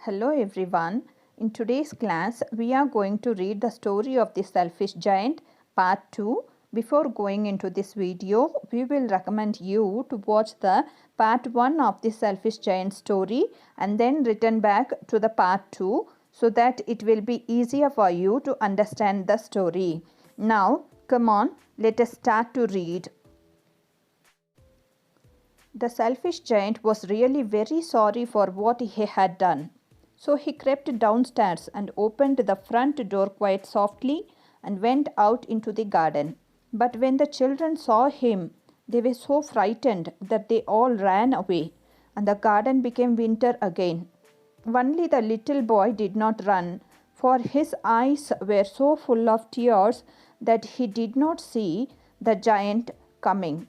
Hello everyone. In today's class, we are going to read the story of the selfish giant part 2. Before going into this video, we will recommend you to watch the part 1 of the selfish giant story and then return back to the part 2 so that it will be easier for you to understand the story. Now, come on, let us start to read. The selfish giant was really very sorry for what he had done. So he crept downstairs and opened the front door quite softly and went out into the garden. But when the children saw him, they were so frightened that they all ran away, and the garden became winter again. Only the little boy did not run, for his eyes were so full of tears that he did not see the giant coming.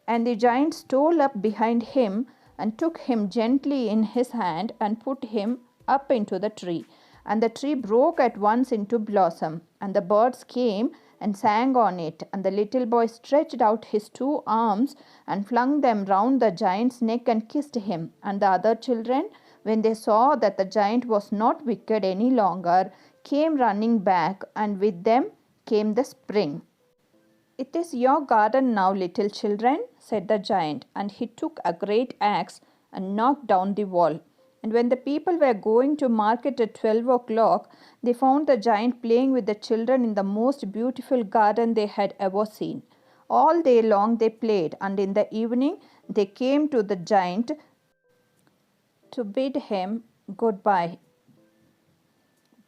And the giant stole up behind him and took him gently in his hand and put him up into the tree. And the tree broke at once into blossom, and the birds came and sang on it. And the little boy stretched out his 2 arms and flung them round the giant's neck and kissed him. And the other children, when they saw that the giant was not wicked any longer, came running back, and with them came the spring. "It is your garden now, little children," said the giant, and he took a great axe and knocked down the wall. And when the people were going to market at 12 o'clock, they found the giant playing with the children in the most beautiful garden they had ever seen. All day long they played, and in the evening they came to the giant to bid him goodbye.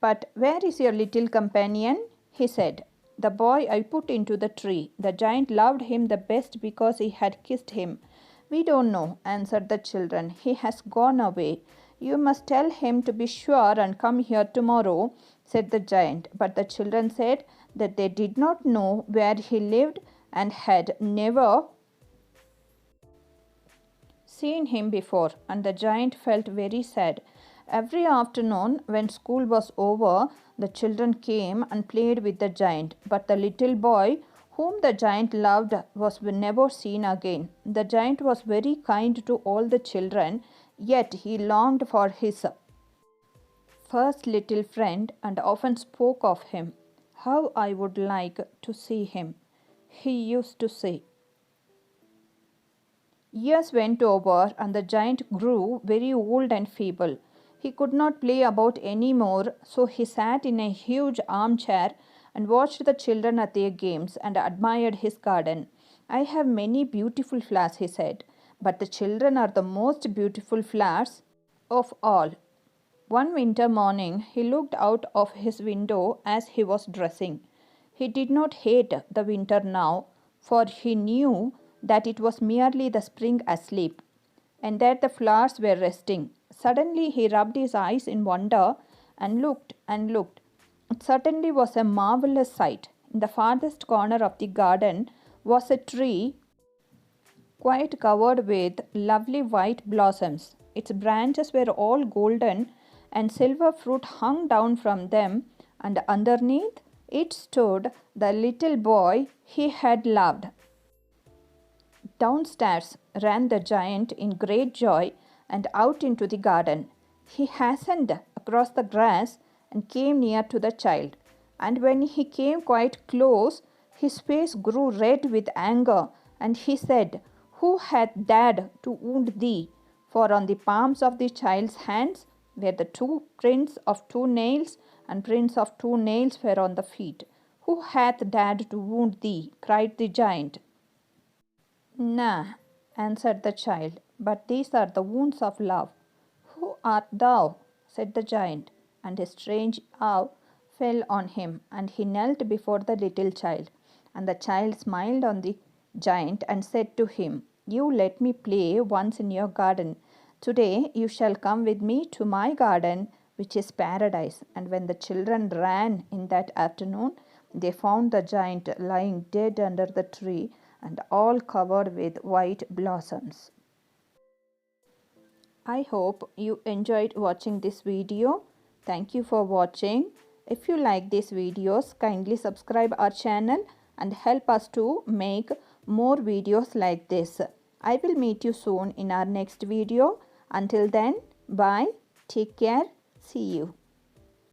"But where is your little companion?" he said. "The boy I put into the tree. The giant loved him the best because he had kissed him." "We don't know," answered the children. "He has gone away. You must tell him to be sure and come here tomorrow," said the giant. But the children said that they did not know where he lived and had never seen him before, and the giant felt very sad. Every afternoon, when school was over, the children came and played with the giant, but the little boy, whom the giant loved, was never seen again. The giant was very kind to all the children, yet he longed for his first little friend and often spoke of him. "How I would like to see him," he used to say. Years went over, and the giant grew very old and feeble. He could not play about any more, so he sat in a huge armchair and watched the children at their games and admired his garden. "I have many beautiful flowers," he said, "but the children are the most beautiful flowers of all." One winter morning, he looked out of his window as he was dressing. He did not hate the winter now, for he knew that it was merely the spring asleep, and that the flowers were resting. Suddenly he rubbed his eyes in wonder and looked and looked. It certainly was a marvelous sight. In the farthest corner of the garden was a tree quite covered with lovely white blossoms. Its branches were all golden, and silver fruit hung down from them, and underneath it stood the little boy he had loved. Downstairs ran the giant in great joy and out into the garden. He hastened across the grass and came near to the child. And when he came quite close, his face grew red with anger, and he said, "Who hath dared to wound thee?" For on the palms of the child's hands were the 2 prints of 2 nails, and prints of 2 nails were on the feet. "Who hath dared to wound thee?" cried the giant. "Nah," answered the child, "but these are the wounds of love." "Who art thou?" said the giant, and a strange awe fell on him, and he knelt before the little child. And the child smiled on the giant and said to him, "You let me play once in your garden. Today you shall come with me to my garden, which is paradise." And when the children ran in that afternoon, they found the giant lying dead under the tree, and all covered with white blossoms. I hope you enjoyed watching this video. Thank you for watching. If you like these videos, kindly subscribe our channel and help us to make more videos like this. I will meet you soon in our next video. Until then, bye. Take care. See you.